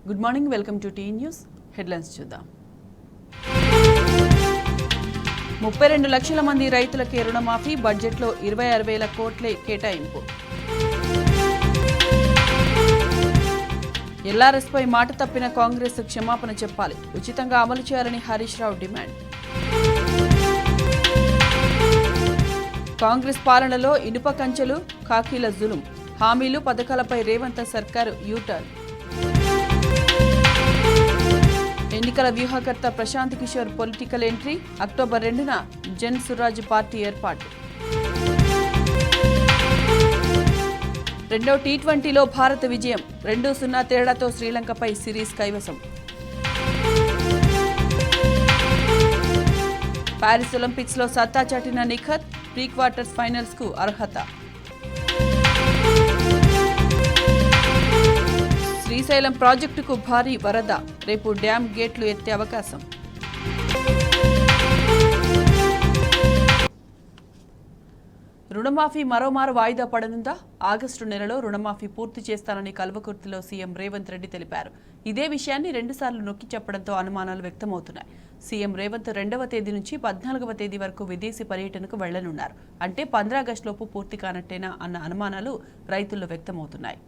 Good morning, welcome to T News. Headlines చూద్దాం. 32 లక్షల మంది రైతులకే రుణమాఫీ, బడ్జెట్లో 26,000 కోట్లే కేటాయింపు. ఎల్ఆర్ఎస్పై మాట తప్పిన కాంగ్రెస్ క్షమాపణ చెప్పాలి, ఉచితంగా అమలు చేయాలని హరీష్ రావు డిమాండ్. కాంగ్రెస్ పాలనలో ఇనుప కంచెలు, ఖాకీల జులుం, హామీలు పథకాలపై రేవంత్ సర్కారు యూటర్న్. ఎన్నికల వ్యూహకర్త Prashant Kishor political entry, October 2న జన్ సురాజ్ పార్టీ ఏర్పాటు. రెండో టీ20లో భారత్ విజయం, 2-0 తేడాతో శ్రీలంకపై సిరీస్ కైవసం. పారిస్ ఒలింపిక్స్లో సత్తా చాటిన నిఖత్, ప్రీ క్వార్టర్స్ ఫైనల్స్కు అర్హత. శ్రీశైలం ప్రాజెక్టుకు భారీ వరద, రేపు డ్యాం గేట్లు ఎత్తే అవకాశం. రుణమాఫీ మరోమారు వాయిదా పడనుందా? ఆగస్టు నెలలో రుణమాఫీ పూర్తి చేస్తానని కల్వకుర్తిలో సీఎం రేవంత్ రెడ్డి తెలిపారు. ఇదే విషయాన్ని 2 సార్లు నొక్కి చెప్పడంతో అనుమానాలు వ్యక్తమవుతున్నాయి. సీఎం రేవంత్ 2వ తేదీ నుంచి 14వ తేదీ వరకు విదేశీ పర్యటనకు వెళ్లనున్నారు. అంటే 15 ఆగస్టులోపు పూర్తి కానట్టేనా అన్న అనుమానాలు రైతుల్లో వ్యక్తమవుతున్నాయి.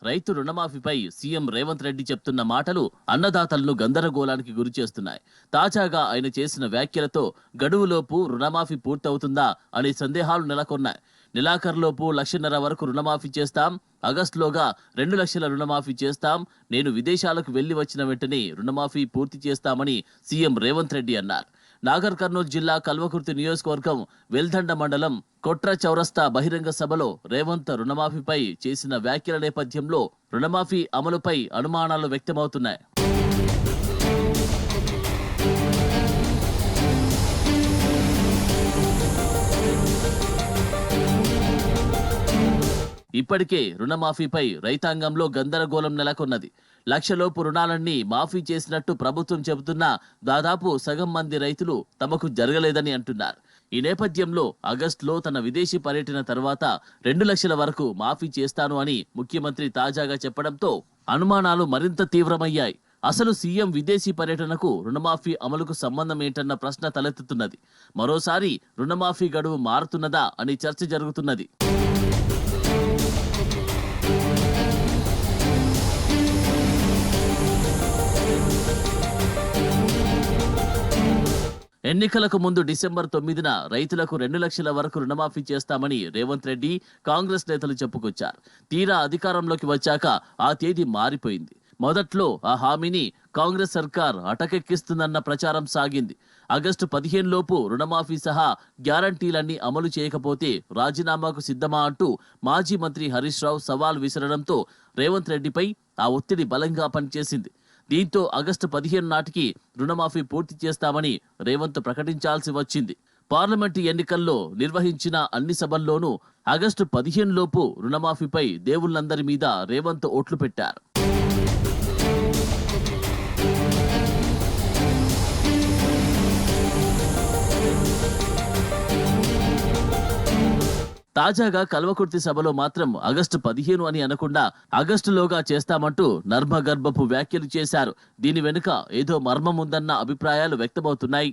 రైతు రుణమాఫీపై సీఎం రేవంత్ రెడ్డి చెప్తున్న మాటలు అన్నదాతలను గందరగోళానికి గురిచేస్తున్నాయి. తాజాగా ఆయన చేసిన వ్యాఖ్యలతో గడువులోపు రుణమాఫీ పూర్తవుతుందా అనే సందేహాలు నెలకొన్నాయి. నెలాఖరులోపు 1,50,000 వరకు రుణమాఫీ చేస్తాం, ఆగస్టులోగా 2 లక్షల రుణమాఫీ చేస్తాం, నేను విదేశాలకు వెళ్లి వచ్చిన వెంటనే రుణమాఫీ పూర్తి చేస్తామని సీఎం రేవంత్ రెడ్డి అన్నారు. నాగర్ కర్నూలు జిల్లా కల్వకుర్తి నియోజకవర్గం వెల్దండ మండలం కొట్ర చౌరస్తా బహిరంగ సభలో రేవంత్ రుణమాఫీపై చేసిన వ్యాఖ్యల నేపథ్యంలో రుణమాఫీ అమలుపై అనుమానాలు వ్యక్తమవుతున్నాయి. ఇప్పటికే రుణమాఫీపై రైతాంగంలో గందరగోళం నెలకొన్నది. 1,00,000లోపు రుణాలన్నీ మాఫీ చేసినట్టు ప్రభుత్వం చెబుతున్నా దాదాపు సగం మంది రైతులు తమకు జరగలేదని అంటున్నారు. ఈ నేపథ్యంలో ఆగస్టులో తన విదేశీ పర్యటన తర్వాత 2 లక్షల వరకు మాఫీ చేస్తాను అని ముఖ్యమంత్రి తాజాగా చెప్పడంతో అనుమానాలు మరింత తీవ్రమయ్యాయి. అసలు సీఎం విదేశీ పర్యటనకు రుణమాఫీ అమలుకు సంబంధం ఏంటన్న ప్రశ్న తలెత్తుతున్నది. మరోసారి రుణమాఫీ గడువు మారుతున్నదా అని చర్చ జరుగుతున్నది. ఎన్నికలకు ముందు డిసెంబర్ 9న రైతులకు 2 లక్షల వరకు రుణమాఫీ చేస్తామని రేవంత్ రెడ్డి, కాంగ్రెస్ నేతలు చెప్పుకొచ్చారు. తీరా అధికారంలోకి వచ్చాక ఆ తేదీ మారిపోయింది. మొదట్లో ఆ హామీని కాంగ్రెస్ సర్కార్ అటకెక్కిస్తుందన్న ప్రచారం సాగింది. ఆగస్టు 15 లోపు రుణమాఫీ సహా గ్యారంటీలన్నీ అమలు చేయకపోతే రాజీనామాకు సిద్ధమా అంటూ మాజీ మంత్రి హరీష్ రావు సవాల్ విసరడంతో రేవంత్ రెడ్డిపై ఆ ఒత్తిడి బలంగా పనిచేసింది. దీంతో ఆగస్టు 15 నాటికి రుణమాఫీ పూర్తి చేస్తామని రేవంత్ ప్రకటించాల్సి వచ్చింది. పార్లమెంటు ఎన్నికల్లో నిర్వహించిన అన్ని సభల్లోనూ ఆగస్టు 15 లోపు రుణమాఫీపై దేవుళ్లందరి మీద రేవంత్ ఓట్లు పెట్టారు. తాజాగా కల్వకుర్తి సభలో మాత్రం ఆగస్టు 15 అని అనకుండా ఆగస్టులోగా చేస్తామంటూ నర్మగర్భపు వ్యాఖ్యలు చేశారు. దీని వెనుక ఏదో మర్మం ఉందన్న అభిప్రాయాలు వ్యక్తమవుతున్నాయి.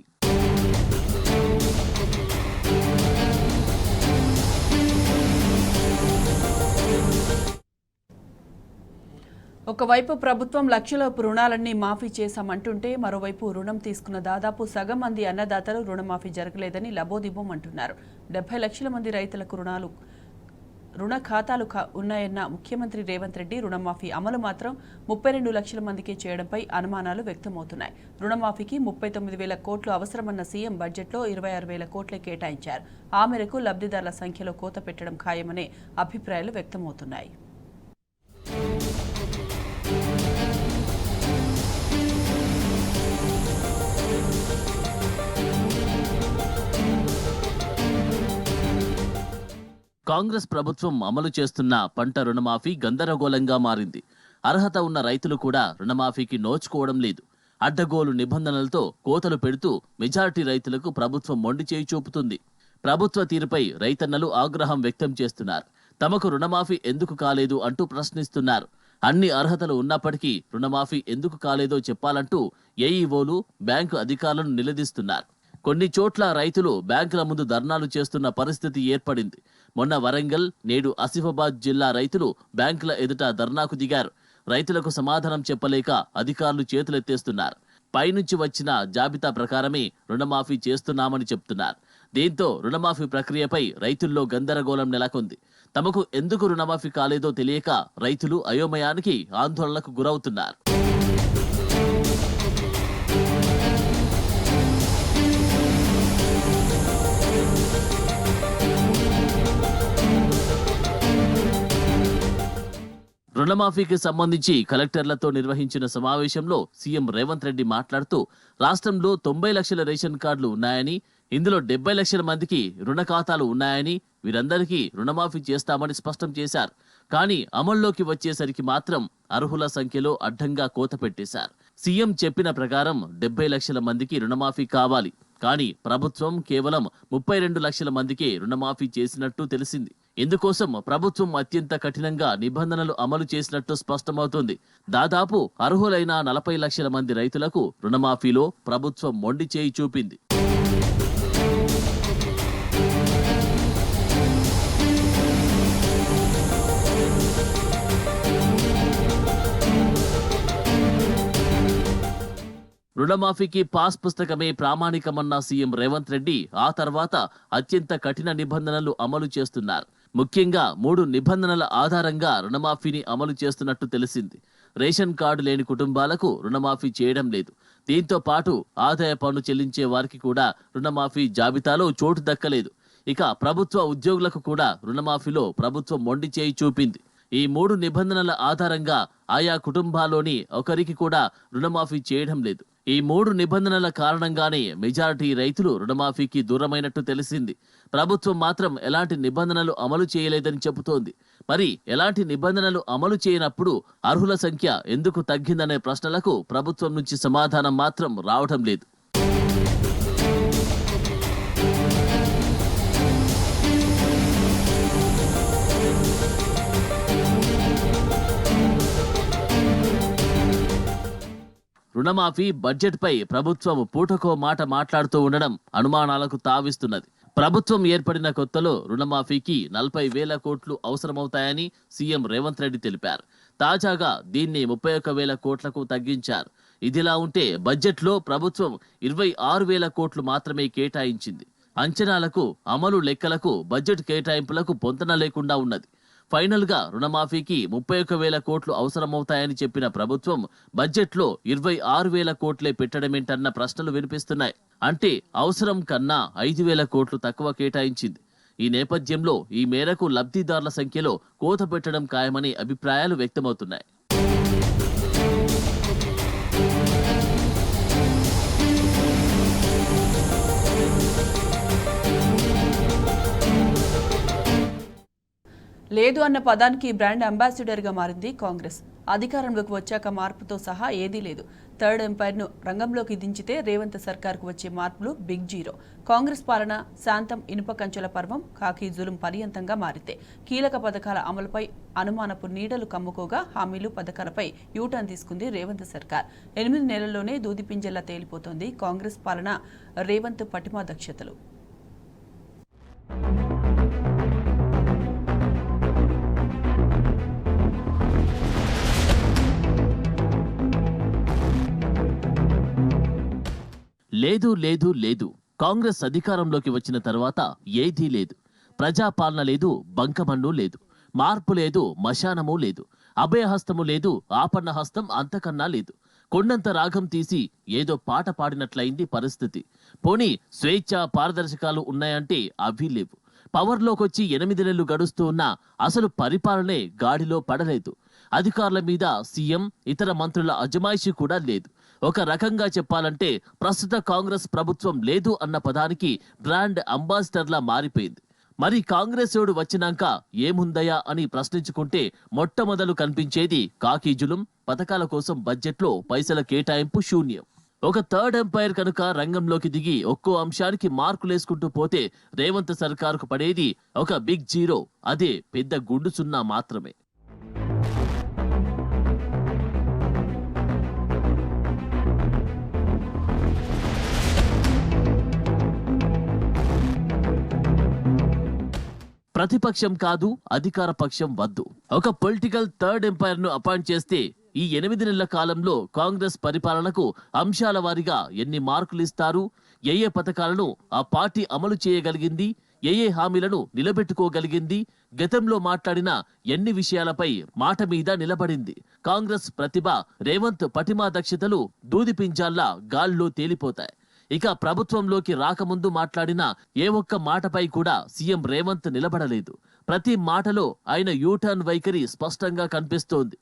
ఒకవైపు ప్రభుత్వం లక్షలోపు రుణాలన్నీ మాఫీ చేశామంటుంటే మరోవైపు రుణం తీసుకున్న దాదాపు సగం మంది అన్నదాతలు రుణమాఫీ జరగలేదని లబోదిబోం అంటున్నారు. 70 లక్షల మంది రైతులకు రుణ ఖాతాలు ఉన్నాయన్న ముఖ్యమంత్రి రేవంత్ రెడ్డి రుణమాఫీ అమలు మాత్రం 32 లక్షల మందికి చేయడంపై అనుమానాలు వ్యక్తమవుతున్నాయి. రుణమాఫీకి 39,000 కోట్లు అవసరమన్న సీఎం బడ్జెట్లో 26,000 కోట్లే కేటాయించారు. ఆ మేరకు లబ్ధిదారుల సంఖ్యలో కోత పెట్టడం ఖాయమనే అభిప్రాయాలు వ్యక్తమవుతున్నాయి. కాంగ్రెస్ ప్రభుత్వం అమలు చేస్తున్న పంట రుణమాఫీ గందరగోళంగా మారింది. అర్హత ఉన్న రైతులు కూడా రుణమాఫీకి నోచుకోవడం లేదు. అడ్డగోలు నిబంధనలతో కోతలు పెడుతూ మెజారిటీ రైతులకు ప్రభుత్వం మొండి చేయి చూపుతుంది. ప్రభుత్వ తీరుపై రైతన్నలు ఆగ్రహం వ్యక్తం చేస్తున్నారు. తమకు రుణమాఫీ ఎందుకు కాలేదు అంటూ ప్రశ్నిస్తున్నారు. అన్ని అర్హతలు ఉన్నప్పటికీ రుణమాఫీ ఎందుకు కాలేదో చెప్పాలంటూ ఏఈఓలు బ్యాంకు అధికారులను నిలదీస్తున్నారు. కొన్ని చోట్ల రైతులు బ్యాంకుల ముందు ధర్నాలు చేస్తున్న పరిస్థితి ఏర్పడింది. మొన్న వరంగల్, నేడు ఆసిఫాబాద్ జిల్లా రైతులు బ్యాంకుల ఎదుట ధర్నాకు దిగారు. రైతులకు సమాధానం చెప్పలేక అధికారులు చేతులెత్తేస్తున్నారు. పైనుంచి వచ్చిన జాబితా ప్రకారమే రుణమాఫీ చేస్తున్నామని చెప్తున్నారు. దీంతో రుణమాఫీ ప్రక్రియపై రైతుల్లో గందరగోళం నెలకొంది. తమకు ఎందుకు రుణమాఫీ కాలేదో తెలియక రైతులు అయోమయానికి, ఆందోళనకు గురవుతున్నారు. రుణమాఫీకి సంబంధించి కలెక్టర్లతో నిర్వహించిన సమావేశంలో సీఎం రేవంత్ రెడ్డి మాట్లాడుతూ రాష్ట్రంలో 90 లక్షల రేషన్ కార్డులు ఉన్నాయని, ఇందులో 70 లక్షల మందికి రుణ ఖాతాలు ఉన్నాయని, వీరందరికీ రుణమాఫీ చేస్తామని స్పష్టం చేశారు. కానీ అమల్లోకి వచ్చేసరికి మాత్రం అర్హుల సంఖ్యలో అడ్డంగా కోత పెట్టేశారు. సీఎం చెప్పిన ప్రకారం 70 లక్షల మందికి రుణమాఫీ కావాలి. కానీ ప్రభుత్వం కేవలం 32 లక్షల మందికి రుణమాఫీ చేసినట్టు తెలిసింది. ఇందుకోసం ప్రభుత్వం అత్యంత కఠినంగా నిబంధనలు అమలు చేసినట్టు స్పష్టమవుతుంది. దాదాపు అర్హులైన 40 లక్షల మంది రైతులకు రుణమాఫీలో ప్రభుత్వం మొండి చేయి చూపింది. రుణమాఫీకి పాస్ పుస్తకమే ప్రామాణికమన్న సీఎం రేవంత్ రెడ్డి ఆ తర్వాత అత్యంత కఠిన నిబంధనలు అమలు చేస్తున్నారు. ముఖ్యంగా 3 నిబంధనల ఆధారంగా రుణమాఫీని అమలు చేస్తున్నట్టు తెలిసింది. రేషన్ కార్డు లేని కుటుంబాలకు రుణమాఫీ చేయడం లేదు. దీంతో పాటు ఆదాయ పన్ను చెల్లించే వారికి కూడా రుణమాఫీ జాబితాలో చోటు దక్కలేదు. ఇక ప్రభుత్వ ఉద్యోగులకు కూడా రుణమాఫీలో ప్రభుత్వం మొండి చేయి చూపింది. ఈ 3 నిబంధనల ఆధారంగా ఆయా కుటుంబాల్లోని ఒకరికి కూడా రుణమాఫీ చేయడం లేదు. ఈ 3 నిబంధనల కారణంగానే మెజారిటీ రైతులు రుణమాఫీకి దూరమైనట్టు తెలిసింది. ప్రభుత్వం మాత్రం ఎలాంటి నిబంధనలు అమలు చేయలేదని చెబుతోంది. మరి ఎలాంటి నిబంధనలు అమలు చేయనప్పుడు అర్హుల సంఖ్య ఎందుకు తగ్గిందనే ప్రశ్నలకు ప్రభుత్వం నుంచి సమాధానం మాత్రం రావడం లేదు. రుణమాఫీ బడ్జెట్పై ప్రభుత్వం పూటకో మాట మాట్లాడుతూ ఉండడం అనుమానాలకు తావిస్తున్నది. ప్రభుత్వం ఏర్పడిన కొత్తలో రుణమాఫీకి 40,000 కోట్లు అవసరమవుతాయని సీఎం రేవంత్ రెడ్డి తెలిపారు. తాజాగా దీన్ని 31,000 కోట్లకు తగ్గించారు. ఇదిలా ఉంటే బడ్జెట్లో ప్రభుత్వం 26,000 కోట్లు మాత్రమే కేటాయించింది. అంచనాలకు, అమలు లెక్కలకు, బడ్జెట్ కేటాయింపులకు పొంతన లేకుండా ఉన్నది. ఫైనల్ గా రుణమాఫీకి 31,000 కోట్లు అవసరమవుతాయని చెప్పిన ప్రభుత్వం బడ్జెట్లో 26,000 కోట్లే పెట్టడమేంటన్న ప్రశ్నలు వినిపిస్తున్నాయి. అంటే అవసరం కన్నా 5,000 కోట్లు తక్కువ కేటాయించింది. ఈ నేపథ్యంలో ఈ మేరకు లబ్ధిదారుల సంఖ్యలో కోత పెట్టడం ఖాయమని అభిప్రాయాలు వ్యక్తమవుతున్నాయి. లేదు అన్న పదానికి బ్రాండ్ అంబాసిడర్గా మారింది కాంగ్రెస్. అధికారంలోకి వచ్చాక మార్పుతో సహా ఏదీ లేదు. థర్డ్ ఎంపైర్ను రంగంలోకి దించితే రేవంత్ సర్కార్కు వచ్చే మార్పులు బిగ్ జీరో. కాంగ్రెస్ పాలన శాంతం, ఇనుప కంచెల పర్వం, కాకి జులుం పర్యంతంగా మారితే కీలక పథకాల అమలుపై అనుమానపు నీడలు కమ్ముకోగా హామీలు, పథకాలపై యూటర్న్ తీసుకుంది రేవంత్ సర్కార్. 8 నెలల్లోనే దూదిపింజల్లా తేలిపోతోంది కాంగ్రెస్ పాలన, రేవంత్ పటిమా దక్షతలు. లేదు లేదు లేదు. కాంగ్రెస్ అధికారంలోకి వచ్చిన తర్వాత ఏదీ లేదు. ప్రజాపాలన లేదు, బంకమన్ను లేదు, మార్పు లేదు, మశానము లేదు, అభయహస్తము లేదు, ఆపన్న హస్తం అంతకన్నా లేదు. కొండంత రాగం తీసి ఏదో పాట పాడినట్లయింది పరిస్థితి. పోనీ స్వేచ్ఛ, పారదర్శకాలు ఉన్నాయంటే అవి లేవు. పవర్లోకొచ్చి 8 నెలలు గడుస్తూ ఉన్నా అసలు పరిపాలనే గాడిలో పడలేదు. అధికారుల మీద సీఎం, ఇతర మంత్రుల అజమాయిషీ కూడా లేదు. ఒక రకంగా చెప్పాలంటే ప్రస్తుత కాంగ్రెస్ ప్రభుత్వం లేదు అన్న పదానికి బ్రాండ్ అంబాసిడర్లా మారిపోయింది. మరి కాంగ్రెసోడు వచ్చినాక ఏముందయా అని ప్రశ్నించుకుంటే మొట్టమొదలు కనిపించేది కాకీజులం, పథకాల కోసం బడ్జెట్లో పైసల కేటాయింపు శూన్యం. ఒక థర్డ్ ఎంపైర్ కనుక రంగంలోకి దిగి ఒక్కో అంశానికి మార్కులేసుకుంటూ పోతే రేవంత్ సర్కారుకు పడేది ఒక బిగ్ జీరో, అదే పెద్ద గుండు సున్నా మాత్రమే. ప్రతిపక్షం కాదు, అధికార పక్షం వద్దు. ఒక పొలిటికల్ థర్డ్ ఎంపైర్ ను అపాయింట్ చేస్తే ఈ 8 నెలల కాలంలో కాంగ్రెస్ పరిపాలనకు అంశాల వారీగా ఎన్ని మార్కులు ఇస్తారు, ఏ పథకాలను ఆ పార్టీ అమలు చేయగలిగింది, ఏ హామీలను నిలబెట్టుకోగలిగింది, గతంలో మాట్లాడిన ఎన్ని విషయాలపై మాట మీద నిలబడింది. కాంగ్రెస్ ప్రతిభ, రేవంత్ పటిమా దక్షతలు దూదిపింజాల్లా గాల్లో తేలిపోతాయి. ఇక ప్రభుత్వంలోకి రాకముందు మాట్లాడిన ఏ ఒక్క మాటపై కూడా సీఎం రేవంత్ నిలబడలేదు. ప్రతి మాటలో ఆయన యూటర్న్ వైఖరి స్పష్టంగా కనిపిస్తోంది.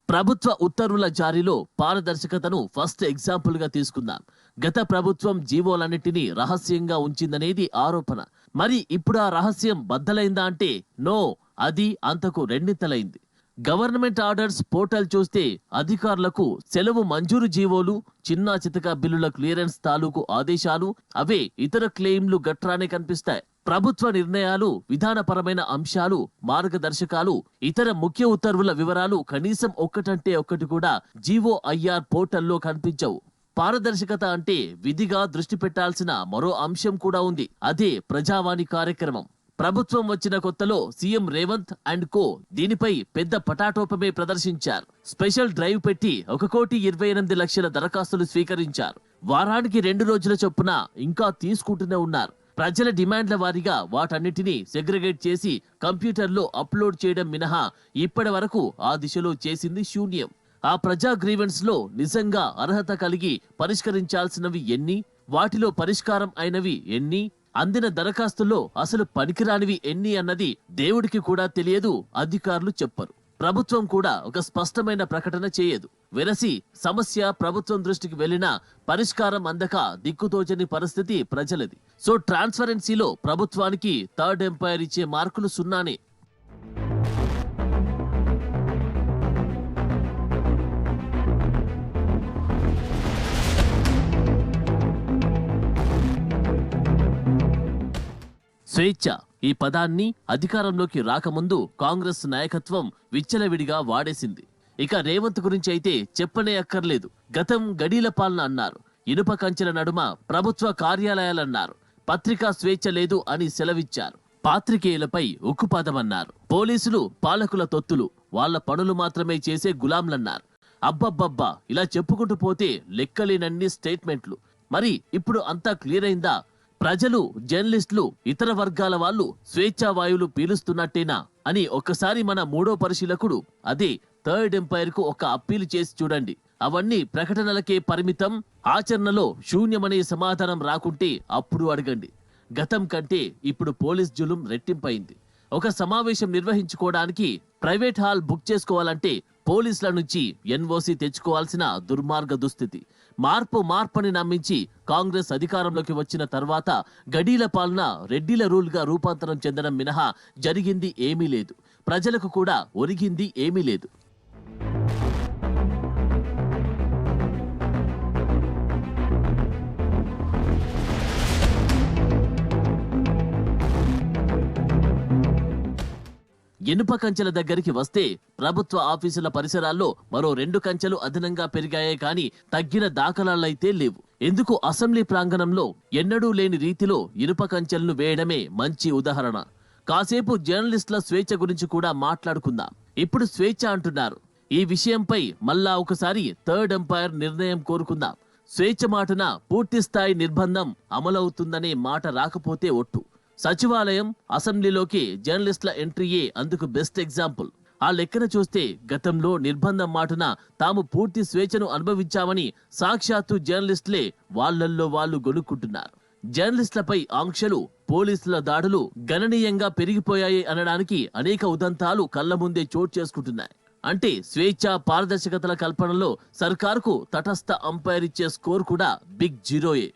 ప్రభుత్వ ఉత్తర్వుల జారీలో పారదర్శకతను ఫస్ట్ ఎగ్జాంపుల్ గా తీసుకుందాం. గత ప్రభుత్వం జీవోలన్నిటినీ రహస్యంగా ఉంచిందనేది ఆరోపణ. మరి ఇప్పుడు ఆ రహస్యం బద్దలైందా అంటే నో, అది అంతకు రెండింతలైంది. గవర్నమెంట్ ఆర్డర్స్ పోర్టల్ చూస్తే అధికారులకు సెలవు మంజూరు జీవోలు, చిన్నా చితక బిల్లుల క్లియరెన్స్ తాలూకు ఆదేశాలు, అవే ఇతర క్లెయిమ్లు గట్రానే కనిపిస్తాయి. ప్రభుత్వ నిర్ణయాలు, విధానపరమైన అంశాలు, మార్గదర్శకాలు, ఇతర ముఖ్య ఉత్తర్వుల వివరాలు కనీసం ఒక్కటంటే ఒక్కటి కూడా జీఓఐఆర్ పోర్టల్లో కనిపించవు. పారదర్శకత అంటే విధిగా దృష్టి పెట్టాల్సిన మరో అంశం కూడా ఉంది. అదే ప్రజావాణి కార్యక్రమం. ప్రభుత్వం వచ్చిన కొత్తలో సీఎం రేవంత్ అండ్ కో దీనిపై పెద్ద పటాటోపమే ప్రదర్శించారు. స్పెషల్ డ్రైవ్ పెట్టి 1,28,00,000 దరఖాస్తులు స్వీకరించారు. వారానికి 2 రోజుల చొప్పున ఇంకా తీసుకుంటూనే ఉన్నారు. ప్రజల డిమాండ్ల వారీగా వాటన్నిటినీ సెగ్రిగేట్ చేసి కంప్యూటర్లో అప్లోడ్ చేయడం మినహా ఇప్పటి వరకు ఆ దిశలో చేసింది శూన్యం. ఆ ప్రజా గ్రీవెన్స్ లో నిజంగా అర్హత కలిగి పరిష్కరించాల్సినవి ఎన్ని, వాటిలో పరిష్కారం అయినవి ఎన్ని, అందిన దరఖాస్తుల్లో అసలు పనికిరానివి ఎన్ని అన్నది దేవుడికి కూడా తెలియదు, అధికారులు చెప్పరు. ప్రభుత్వం కూడా ఒక స్పష్టమైన ప్రకటన చేయదు. వెరసి సమస్య ప్రభుత్వం దృష్టికి వెళ్లినా పరిష్కారం అందక దిక్కుతోచని పరిస్థితి ప్రజలది. సో ట్రాన్స్పరెన్సీలో ప్రభుత్వానికి థర్డ్ ఎంపైర్ ఇచ్చే మార్కులు సున్నానే. స్వేచ్ఛ ఈ పదాన్ని అధికారంలోకి రాకముందు కాంగ్రెస్ నాయకత్వం విచ్చలవిడిగా వాడేసింది. ఇక రేవంత్ గురించి అయితే చెప్పనే అక్కర్లేదు. గతం గడీల పాలన అన్నారు, ఇనుప కంచెల నడుమ ప్రభుత్వ కార్యాలయాలన్నారు, పత్రికా స్వేచ్ఛ లేదు అని సెలవిచ్చారు, పాత్రికేయులపై ఉక్కుపాదమన్నారు, పోలీసులు పాలకుల తొత్తులు, వాళ్ల పనులు మాత్రమే చేసే గులాంలన్నారు. అబ్బబ్బబ్బా, ఇలా చెప్పుకుంటూ పోతే లెక్కలేనన్ని స్టేట్మెంట్లు. మరి ఇప్పుడు అంతా క్లియర్ అయిందా? ప్రజలు, జర్నలిస్టులు, ఇతర వర్గాల వాళ్ళు స్వేచ్ఛా వాయువులు పీలుస్తున్నట్టేనా అని ఒక్కసారి మన మూడో పరిశీలకుడు అదే థర్డ్ ఎంపైర్ కు ఒక అప్పీలు చేసి చూడండి. అవన్నీ ప్రకటనలకే పరిమితం, ఆచరణలో శూన్యమనే సమాధానం రాకుంటే అప్పుడు అడగండి. గతం కంటే ఇప్పుడు పోలీస్ జులుం రెట్టింపైంది. ఒక సమావేశం నిర్వహించుకోవడానికి ప్రైవేట్ హాల్ బుక్ చేసుకోవాలంటే పోలీసుల నుంచి ఎన్ఓసి తెచ్చుకోవాల్సిన దుర్మార్గ దుస్థితి. మార్పని నమ్మించి కాంగ్రెస్ అధికారంలోకి వచ్చిన తర్వాత గడీల పాలన రెడ్డిల రూల్ గా రూపాంతరం చెందడం మినహా జరిగింది ఏమీ లేదు. ప్రజలకు కూడా ఒరిగింది ఏమీ లేదు. ఇనుప కంచెల దగ్గరికి వస్తే ప్రభుత్వ ఆఫీసుల పరిసరాల్లో మరో 2 కంచెలు అదనంగా పెరిగాయే కానీ తగ్గిన దాఖలాలైతే లేవు. ఎందుకు? అసెంబ్లీ ప్రాంగణంలో ఎన్నడూ లేని రీతిలో ఇనుప కంచెలను వేయడమే మంచి ఉదాహరణ. కాసేపు జర్నలిస్టుల స్వేచ్ఛ గురించి కూడా మాట్లాడుకుందాం. ఇప్పుడు స్వేచ్ఛ అంటున్నారు. ఈ విషయంపై మళ్ళా ఒకసారి థర్డ్ ఎంపైర్ నిర్ణయం కోరుకుందాం. స్వేచ్ఛ మాటన పూర్తిస్థాయి నిర్బంధం అమలవుతుందనే మాట రాకపోతే ఒట్టు. సచివాలయం, అసెంబ్లీలోకి జర్నలిస్టుల ఎంట్రీయే అందుకు బెస్ట్ ఎగ్జాంపుల్. ఆ లెక్కన చూస్తే గతంలో నిర్బంధం మాటున తాము పూర్తి స్వేచ్ఛను అనుభవించామని సాక్షాత్తు జర్నలిస్టులే వాళ్ళల్లో వాళ్ళు గొనుక్కుంటున్నారు. జర్నలిస్టులపై ఆంక్షలు పోలీసుల దాడులు గణనీయంగా పెరిగిపోయాయి అనడానికి అనేక ఉదంతాలు కళ్ల ముందే చోటు చేసుకుంటున్నాయి. అంటే స్వేచ్ఛ, పారదర్శకతల కల్పనలో సర్కారుకు తటస్థ అంపైర్ ఇచ్చే స్కోర్ కూడా బిగ్ జీరోయే.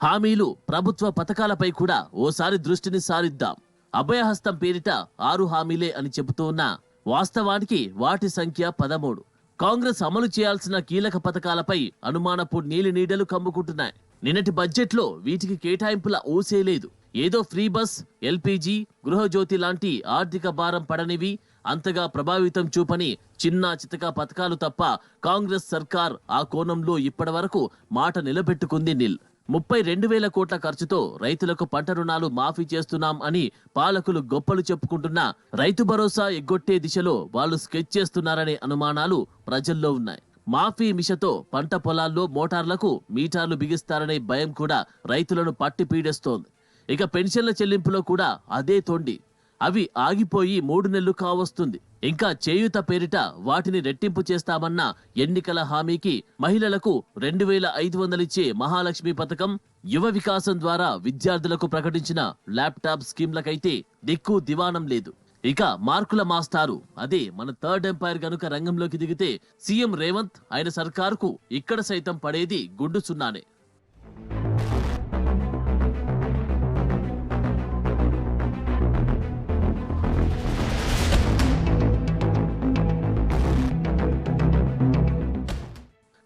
హామీలు, ప్రభుత్వ పథకాలపై కూడా ఓసారి దృష్టిని సారిద్దాం. అభయహస్తం పేరిట 6 హామీలే అని చెబుతూ ఉన్నా వాస్తవానికి వాటి సంఖ్య 13. కాంగ్రెస్ అమలు చేయాల్సిన కీలక పథకాలపై అనుమానపు నీలినీడలు కమ్ముకుంటున్నాయి. నిన్నటి బడ్జెట్లో వీటికి కేటాయింపుల ఊసే లేదు. ఏదో ఫ్రీ బస్, ఎల్పీజీ, గృహజ్యోతి లాంటి ఆర్థిక భారం పడనివి, అంతగా ప్రభావితం చూపని చిన్న చితక పథకాలు తప్ప కాంగ్రెస్ సర్కార్ ఆ కోణంలో ఇప్పటివరకు మాట నిలబెట్టుకుంది నిల్. 32,000 కోట్ల ఖర్చుతో రైతులకు పంట రుణాలు మాఫీ చేస్తున్నాం అని పాలకులు గొప్పలు చెప్పుకుంటున్నా రైతు భరోసా ఎగ్గొట్టే దిశలో వాళ్ళు స్కెచ్ చేస్తున్నారనే అనుమానాలు ప్రజల్లో ఉన్నాయి. మాఫీ మిషతో పంట పొలాల్లో మోటార్లకు మీటర్లు బిగిస్తారనే భయం కూడా రైతులను పట్టి పీడేస్తోంది. ఇక పెన్షన్ల చెల్లింపులో కూడా అదే తొండి. అవి ఆగిపోయి 3 నెలలు కావస్తుంది. ఇంకా చేయూత పేరిట వాటిని రెట్టింపు చేస్తామన్న ఎన్నికల హామీకి మహిళలకు 2,500 ఇచ్చే మహాలక్ష్మి పథకం, యువ వికాసం ద్వారా విద్యార్థులకు ప్రకటించిన ల్యాప్టాప్ స్కీమ్లకైతే దిక్కు దివానం లేదు. ఇక మార్కుల మాస్టారు, అదే మన థర్డ్ ఎంపైర్ గనుక రంగంలోకి దిగితే సీఎం రేవంత్ ఆయన సర్కారుకు ఇక్కడ సైతం పడేది గుండు సున్నానే.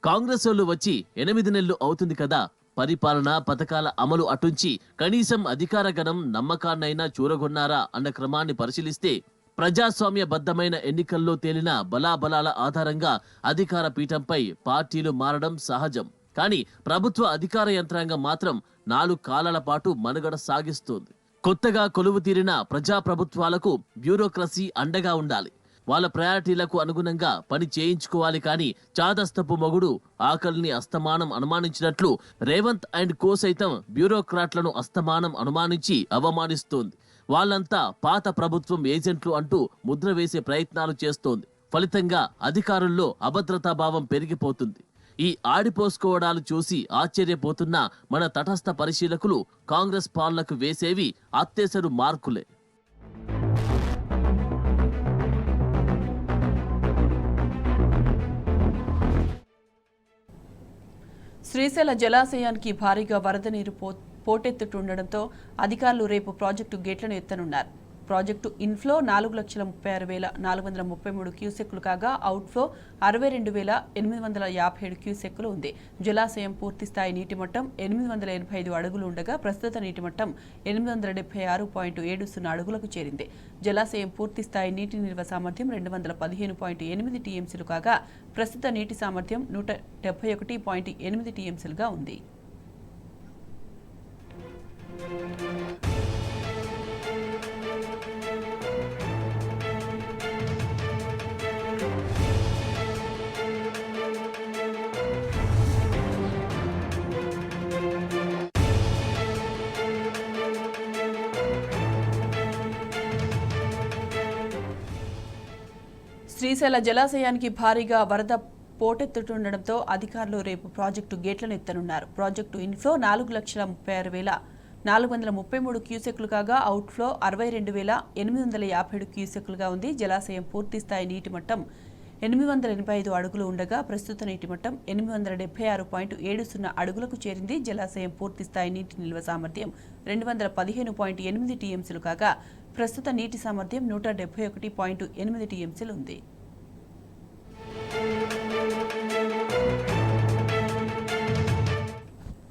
కాంగ్రెస్ వాళ్ళు వచ్చి 8 నెలలు అవుతుంది కదా. పరిపాలన, పథకాల అమలు అటుంచి కనీసం అధికార గణం నమ్మకాన్నైనా చూరగొన్నారా అన్న క్రమాన్ని పరిశీలిస్తే ప్రజాస్వామ్యబద్ధమైన ఎన్నికల్లో తేలిన బలాబలాల ఆధారంగా అధికార పీఠంపై పార్టీలు మారడం సహజం. కానీ ప్రభుత్వ అధికార యంత్రాంగం మాత్రం 4 కాలాల పాటు మనుగడ సాగిస్తోంది. కొత్తగా కొలువు తీరిన ప్రజాప్రభుత్వాలకు బ్యూరోక్రసీ అండగా ఉండాలి. వాళ్ళ ప్రయారిటీలకు అనుగుణంగా పని చేయించుకోవాలి. కానీ చాదస్తపు మొగుడు ఆకలిని అస్తమానం అనుమానించినట్లు రేవంత్ అండ్ కో సైతం బ్యూరోక్రాట్లను అస్తమానం అనుమానించి అవమానిస్తోంది. వాళ్ళంతా పాత ప్రభుత్వం ఏజెంట్లు అంటూ ముద్ర వేసే ప్రయత్నాలు చేస్తోంది. ఫలితంగా అధికారుల్లో అభద్రతాభావం పెరిగిపోతుంది. ఈ ఆడిపోసుకోవడాలు చూసి ఆశ్చర్యపోతున్న మన తటస్థ పరిశీలకులు కాంగ్రెస్ పాలనకు వేసేవి అత్తేసరు మార్కులే. శ్రీశైల జలాశయానికి భారీగా వరద నీరు పోటెత్తుతుండటంతో అధికారులు రేపు ప్రాజెక్టు గేట్లను ఎత్తనున్నారు. ప్రాజెక్టు ఇన్ఫ్లో 4,36,433 క్యూసెక్కులు కాగా అవుట్ఫ్లో 62,857 క్యూసెక్కులు ఉంది. జలాశయం పూర్తిస్థాయి నీటి మట్టం 885 అడుగులు ఉండగా ప్రస్తుత నీటి మట్టం 876.70 అడుగులకు చేరింది. జలాశయం పూర్తిస్థాయి నీటి నిల్వ సామర్థ్యం 215.8 టీఎంసీలు కాగా ప్రస్తుత నీటి సామర్థ్యం 171.8 టీఎంసీలుగా ఉంది. శ్రీశైల జలాశయానికి భారీగా వరద పోటెత్తుతుండటంతో అధికారులు రేపు ప్రాజెక్టు గేట్లను ఎత్తనున్నారు. ప్రాజెక్టు ఇన్ఫ్లో 4,36,433 క్యూసెక్లు కాగా అవుట్ఫ్లో 62,857 క్యూసెక్లుగా ఉంది. జలాశయం పూర్తిస్థాయి నీటి మట్టం 885 అడుగులు ఉండగా ప్రస్తుత నీటి మట్టం 876.70 అడుగులకు చేరింది. జలాశయం పూర్తిస్థాయి నీటి నిల్వ సామర్థ్యం 215.8 టీఎంసీలు కాగా ప్రస్తుత నీటి సామర్థ్యం 171.8 టీఎంసీలు ఉంది.